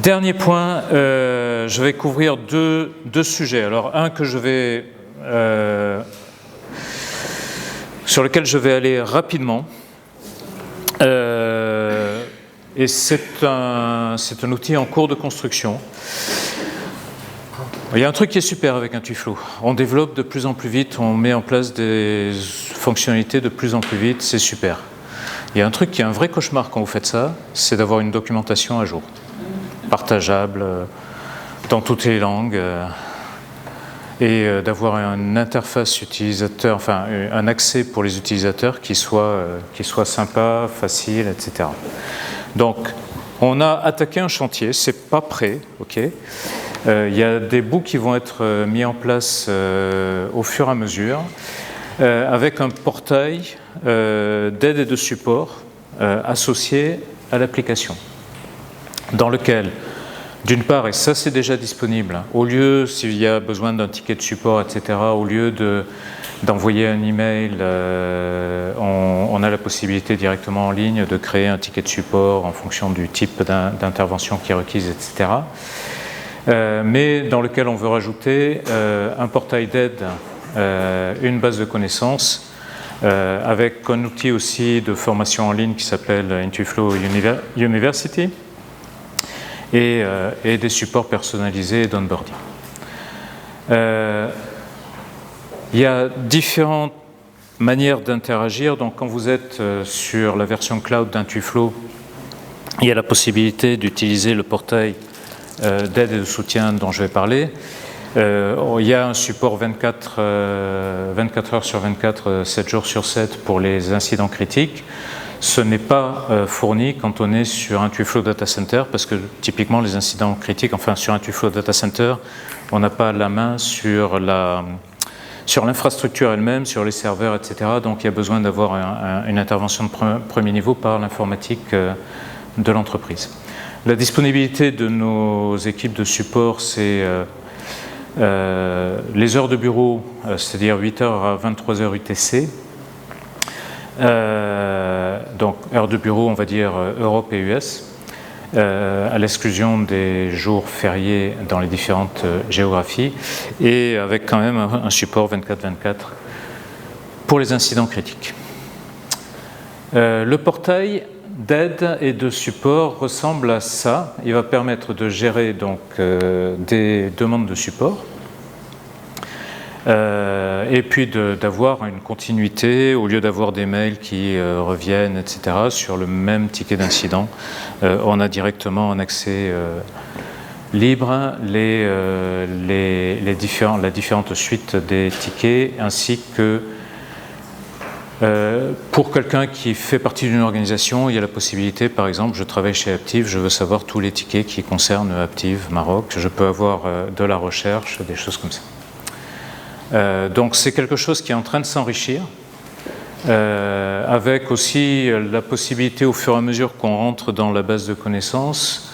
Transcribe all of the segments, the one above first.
Dernier point, je vais couvrir deux sujets. Alors un que je vais sur lequel je vais aller rapidement. Et c'est un outil en cours de construction. Il y a un truc qui est super avec Intuiflow. On développe de plus en plus vite, on met en place des fonctionnalités de plus en plus vite, c'est super. Il y a un truc qui est un vrai cauchemar quand vous faites ça, c'est d'avoir une documentation à jour, partageable dans toutes les langues, et d'avoir une interface utilisateur, enfin un accès pour les utilisateurs qui soit sympa, facile, etc. Donc, on a attaqué un chantier, c'est pas prêt, ok. Il y a des bouts qui vont être mis en place au fur et à mesure, avec un portail d'aide et de support associé à l'application, dans lequel, d'une part, et ça c'est déjà disponible, au lieu, s'il y a besoin d'un ticket de support, etc., au lieu d'envoyer un email, on a la possibilité directement en ligne de créer un ticket de support en fonction du type d'intervention qui est requise, etc. Mais dans lequel on veut rajouter un portail d'aide, une base de connaissances, avec un outil aussi de formation en ligne qui s'appelle Intuiflow University, et des supports personnalisés d'onboarding. Il y a différentes manières d'interagir. Donc, quand vous êtes sur la version cloud d'Intuiflow, il y a la possibilité d'utiliser le portail d'aide et de soutien dont je vais parler. Il y a un support 24 heures sur 24, 7 jours sur 7 pour les incidents critiques. Ce n'est pas fourni quand on est sur Intuiflow Data Center, parce que typiquement les incidents critiques, enfin sur Intuiflow Data Center, on n'a pas la main sur l'infrastructure elle-même, sur les serveurs, etc. Donc il y a besoin d'avoir une intervention de premier niveau par l'informatique de l'entreprise. La disponibilité de nos équipes de support, c'est les heures de bureau, c'est-à-dire 8h à 23h UTC. Donc heures de bureau, on va dire Europe et US, à l'exclusion des jours fériés dans les différentes géographies, et avec quand même un support 24/24 pour les incidents critiques. Le portail d'aide et de support ressemble à ça. Il va permettre de gérer donc des demandes de support, et puis d'avoir une continuité, au lieu d'avoir des mails qui reviennent, etc., sur le même ticket d'incident. On a directement un accès libre, la différente suite des tickets, ainsi que pour quelqu'un qui fait partie d'une organisation, il y a la possibilité, par exemple, je travaille chez Aptiv, je veux savoir tous les tickets qui concernent Aptiv Maroc, je peux avoir de la recherche, des choses comme ça. Donc c'est quelque chose qui est en train de s'enrichir, avec aussi la possibilité au fur et à mesure qu'on rentre dans la base de connaissances,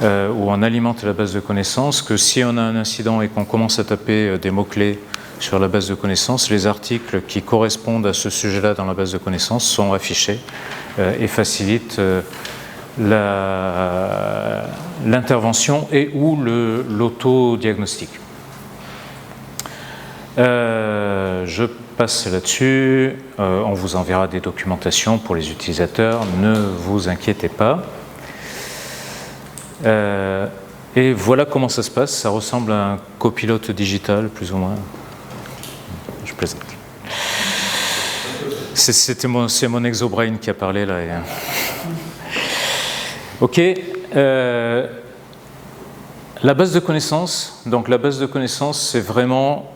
où on alimente la base de connaissances, que si on a un incident et qu'on commence à taper des mots-clés sur la base de connaissances, les articles qui correspondent à ce sujet-là dans la base de connaissances sont affichés et facilitent l'intervention et ou l'autodiagnostic. Je passe là-dessus, on vous enverra des documentations pour les utilisateurs, ne vous inquiétez pas. Et voilà comment ça se passe, ça ressemble à un copilote digital, plus ou moins. Je plaisante. C'est mon exobrain qui a parlé là. Ok. La base de connaissances, donc la base de connaissances, c'est vraiment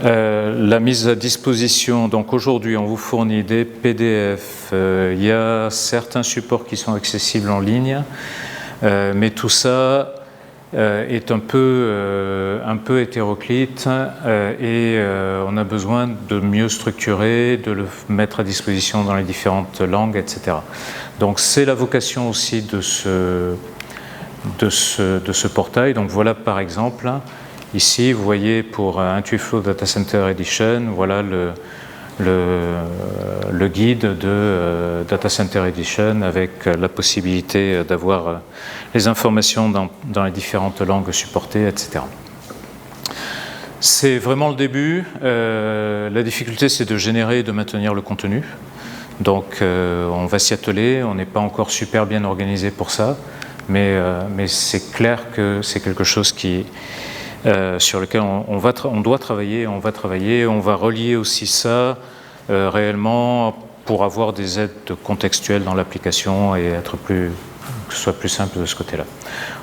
la mise à disposition. Donc aujourd'hui, on vous fournit des PDF. Il y a certains supports qui sont accessibles en ligne, mais tout ça est un peu hétéroclite et on a besoin de mieux structurer, de le mettre à disposition dans les différentes langues, etc. Donc c'est la vocation aussi de ce portail. Donc voilà par exemple, ici vous voyez pour Intuiflow Data Center Edition, voilà le guide de Data Center Edition avec la possibilité d'avoir les informations dans les différentes langues supportées, etc. C'est vraiment le début. La difficulté, c'est de générer et de maintenir le contenu. Donc, on va s'y atteler. On n'est pas encore super bien organisé pour ça, mais c'est clair que c'est quelque chose sur lequel on doit travailler. On va relier aussi ça réellement pour avoir des aides contextuelles dans l'application et que ce soit plus simple de ce côté-là.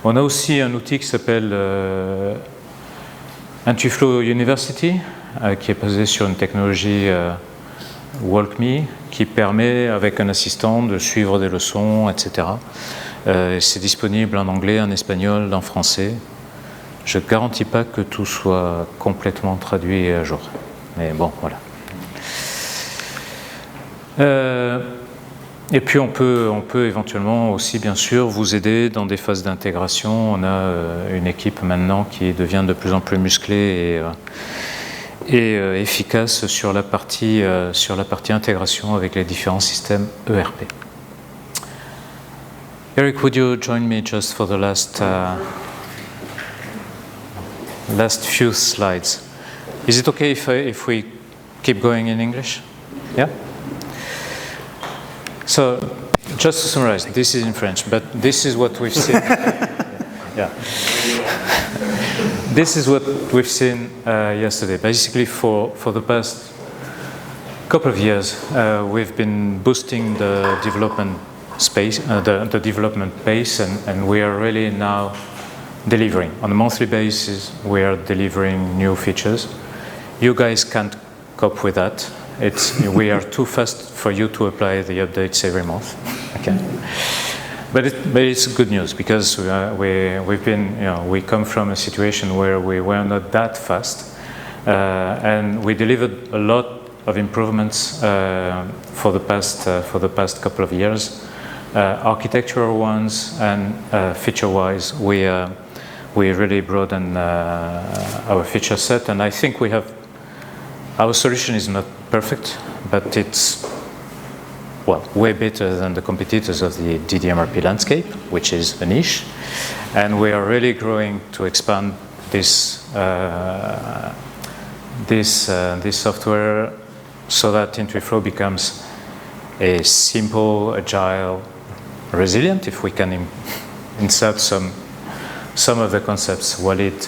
On a aussi un outil qui s'appelle Intuiflow University, qui est basé sur une technologie WalkMe, qui permet, avec un assistant, de suivre des leçons, etc. C'est disponible en anglais, en espagnol, en français. Je ne garantis pas que tout soit complètement traduit et à jour. Mais bon, voilà. Et puis on peut éventuellement aussi, bien sûr, vous aider dans des phases d'intégration. On a une équipe maintenant qui devient de plus en plus musclée et efficace sur la partie intégration avec les différents systèmes ERP. Eric, would you join me just for the last few slides? Is it okay if we keep going in English? Yeah? So, just to summarize, this is in French, but this is what we've seen. Yeah. This is what we've seen yesterday. Basically, for the past couple of years, we've been boosting the development space, the development pace, and we are really now delivering. On a monthly basis, we are delivering new features. You guys can't cope with that. We are too fast for you to apply the updates every month. Okay. But it's good news because we come from a situation where we were not that fast, and we delivered a lot of improvements for the past couple of years, architectural ones and feature-wise. We really broadened our feature set, and I think our solution is not perfect, but it's way better than the competitors of the DDMRP landscape, which is a niche, and we are really growing to expand this software so that Intuiflow becomes a simple, agile, resilient, if we can insert some of the concepts Walid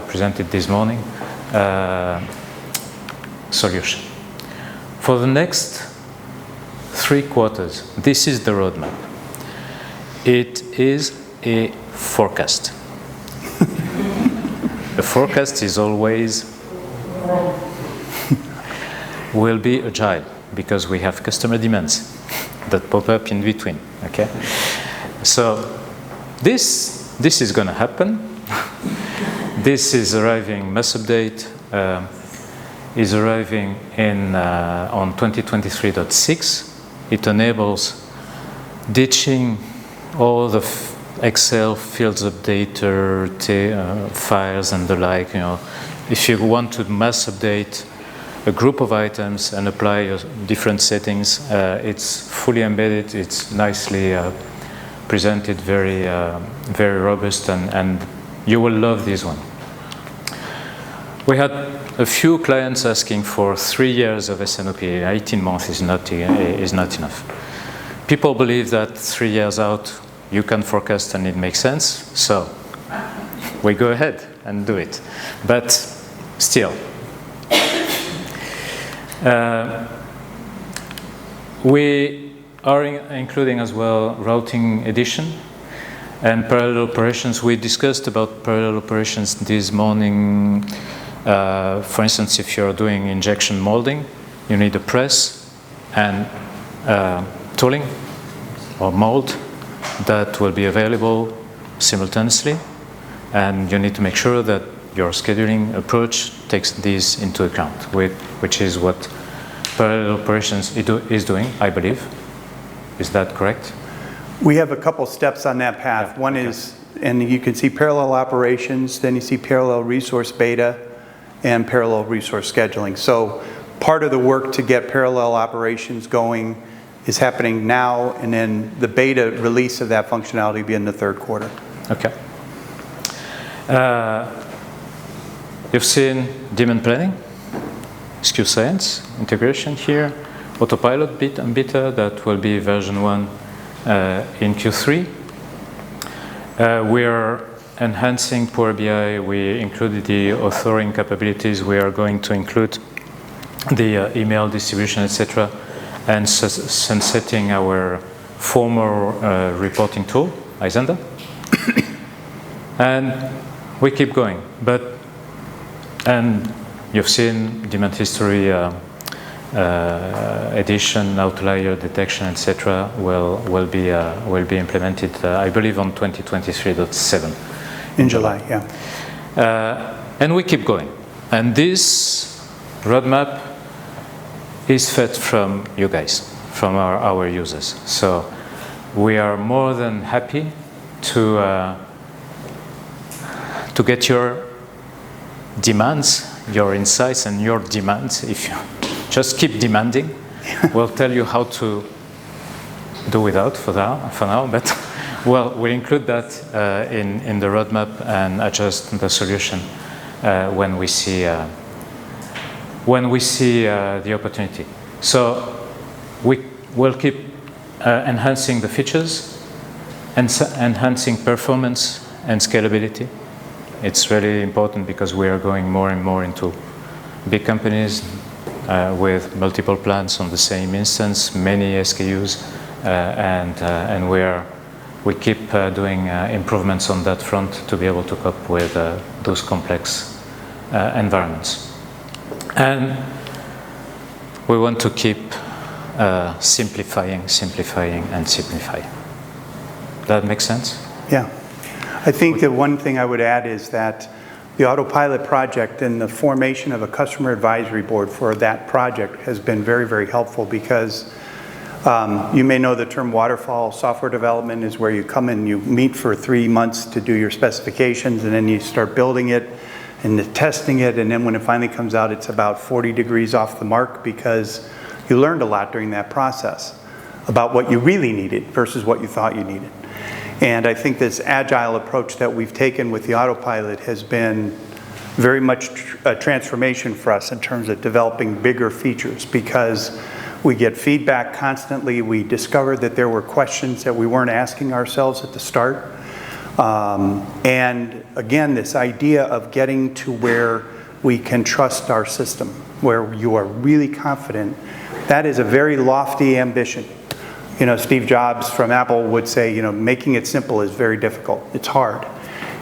presented this morning, solution. For the next 3 quarters, this is the roadmap. It is a forecast. The forecast is always will be agile because we have customer demands that pop up in between. Okay, so this is going to happen. This is arriving. Mass update is arriving on 2023.6. It enables ditching all the Excel fields updater files and the like. If you want to mass update a group of items and apply different settings, it's fully embedded. It's nicely presented, very robust, and you will love this one. We had a few clients asking for 3 years of S&OP. 18 months is not enough. People believe that 3 years out you can forecast and it makes sense, so we go ahead and do it. But still, we are including as well routing edition and parallel operations. We discussed about parallel operations this morning. For instance, if you're doing injection molding, you need a press and tooling or mold that will be available simultaneously, and you need to make sure that your scheduling approach takes these into account, which is what parallel operations is doing, I believe. Is that correct? We have a couple steps on that path. Yeah. One is, and you can see parallel operations, then you see parallel resource beta, and parallel resource scheduling. So part of the work to get parallel operations going is happening now, and then the beta release of that functionality will be in the third quarter. Okay. You've seen demand planning, SKU science, integration here, autopilot beta, that will be version 1 in Q3. We are enhancing Power BI. We included the authoring capabilities. We are going to include the email distribution, etc., and sunsetting our former reporting tool, Isenda. And we keep going. And you've seen demand history edition, outlier detection, etc. will be implemented, I believe, on 2023.7. In July, yeah. And we keep going. And this roadmap is fed from you guys, from our users. So we are more than happy to get your demands, your insights, and your demands. If you just keep demanding, we'll tell you how to do without for now. But we'll include that in the roadmap and adjust the solution when we see the opportunity. So we will keep enhancing the features and enhancing performance and scalability. It's really important because we are going more and more into big companies with multiple plants on the same instance, many SKUs, and we keep doing improvements on that front to be able to cope with those complex environments. And we want to keep simplifying, and simplifying. That makes sense? Yeah. I think the one thing I would add is that the autopilot project and the formation of a customer advisory board for that project has been very, very helpful, because you may know the term waterfall software development is where you come in, you meet for 3 months to do your specifications, and then you start building it and testing it, and then when it finally comes out, it's about 40 degrees off the mark, because you learned a lot during that process about what you really needed versus what you thought you needed. And I think this agile approach that we've taken with the autopilot has been very much a transformation for us in terms of developing bigger features, because we get feedback constantly. We discovered that there were questions that we weren't asking ourselves at the start. And again, this idea of getting to where we can trust our system, where you are really confident, that is a very lofty ambition. You know, Steve Jobs from Apple would say, you know, making it simple is very difficult. It's hard.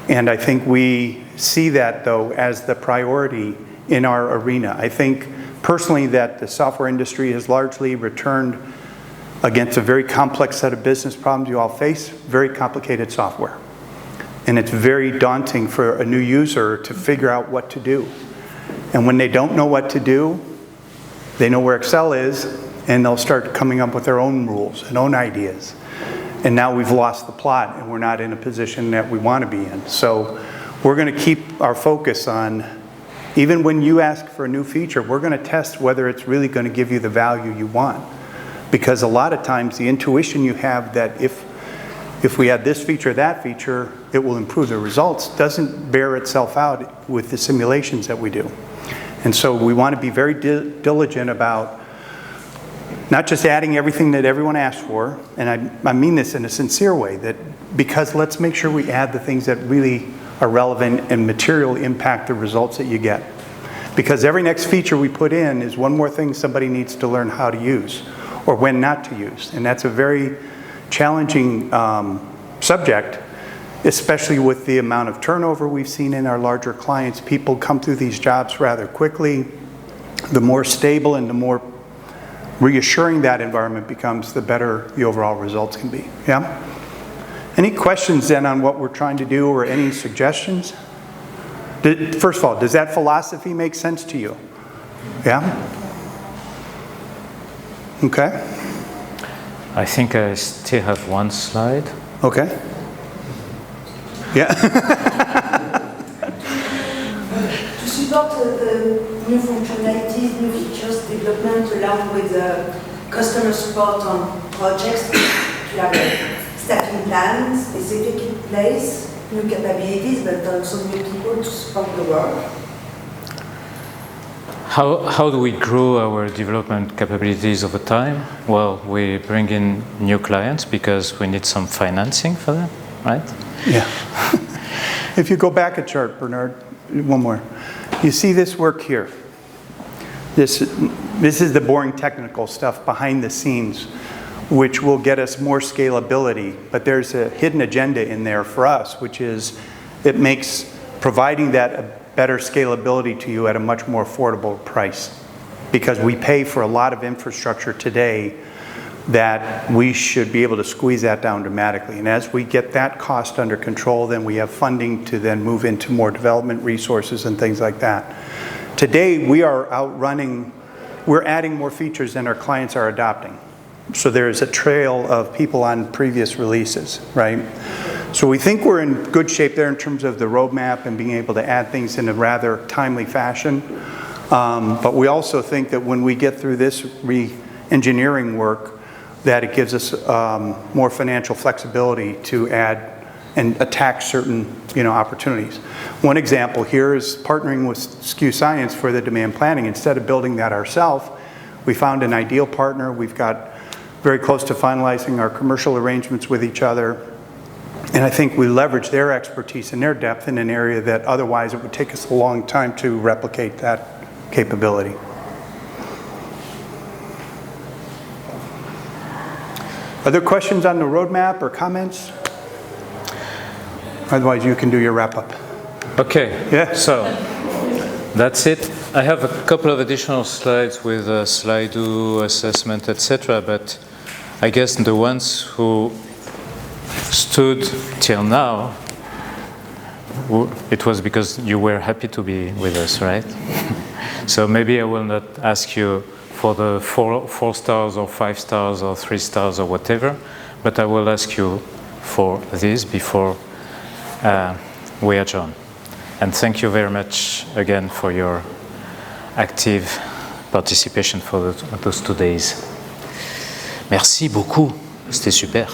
And I think we see that, though, as the priority in our arena. I think personally that the software industry has largely returned against a very complex set of business problems you all face, very complicated software. And it's very daunting for a new user to figure out what to do. And when they don't know what to do, they know where Excel is, and they'll start coming up with their own rules and own ideas. And now we've lost the plot, and we're not in a position that we want to be in. So we're going to keep our focus on, even when you ask for a new feature, we're going to test whether it's really going to give you the value you want. Because a lot of times the intuition you have that if we add this feature, that feature, it will improve the results, doesn't bear itself out with the simulations that we do. And so we want to be very diligent about not just adding everything that everyone asks for, and I mean this in a sincere way, that because let's make sure we add the things that really are relevant and materially impact the results that you get. Because every next feature we put in is one more thing somebody needs to learn how to use or when not to use. And that's a very challenging subject, especially with the amount of turnover we've seen in our larger clients. People come through these jobs rather quickly. The more stable and the more reassuring that environment becomes, the better the overall results can be. Yeah? Any questions then on what we're trying to do, or any suggestions? First of all, does that philosophy make sense to you? Yeah? Okay. I think I still have one slide. Okay. Yeah. support the new functionalities, new features development along with customer support on projects. You have staffing plans, specific in place, new capabilities, but also new people to support the work. How do we grow our development capabilities over time? Well, we bring in new clients because we need some financing for them, right? Yeah. If you go back a chart, Bernard, one more. You see this work here. This is the boring technical stuff behind the scenes, which will get us more scalability. But there's a hidden agenda in there for us, which is it makes providing that a better scalability to you at a much more affordable price. Because we pay for a lot of infrastructure today that we should be able to squeeze that down dramatically. And as we get that cost under control, then we have funding to then move into more development resources and things like that. Today, we are outrunning, we're adding more features than our clients are adopting. So there's a trail of people on previous releases, right? So we think we're in good shape there in terms of the roadmap and being able to add things in a rather timely fashion. But we also think that when we get through this re-engineering work, that it gives us more financial flexibility to add and attack certain opportunities. One example here is partnering with SKU Science for the demand planning. Instead of building that ourselves, we found an ideal partner. We've got very close to finalizing our commercial arrangements with each other. And I think we leverage their expertise and their depth in an area that otherwise it would take us a long time to replicate that capability. Other questions on the roadmap or comments? Otherwise, you can do your wrap-up. Okay, Yeah. So that's it. I have a couple of additional slides with Slido, assessment, etc. But I guess the ones who stood till now, it was because you were happy to be with us, right? So maybe I will not ask you for the 4 stars or 5 stars or 3 stars or whatever, but I will ask you for this before we adjourn. And thank you very much again for your active participation for those 2 days. Merci beaucoup, c'était super.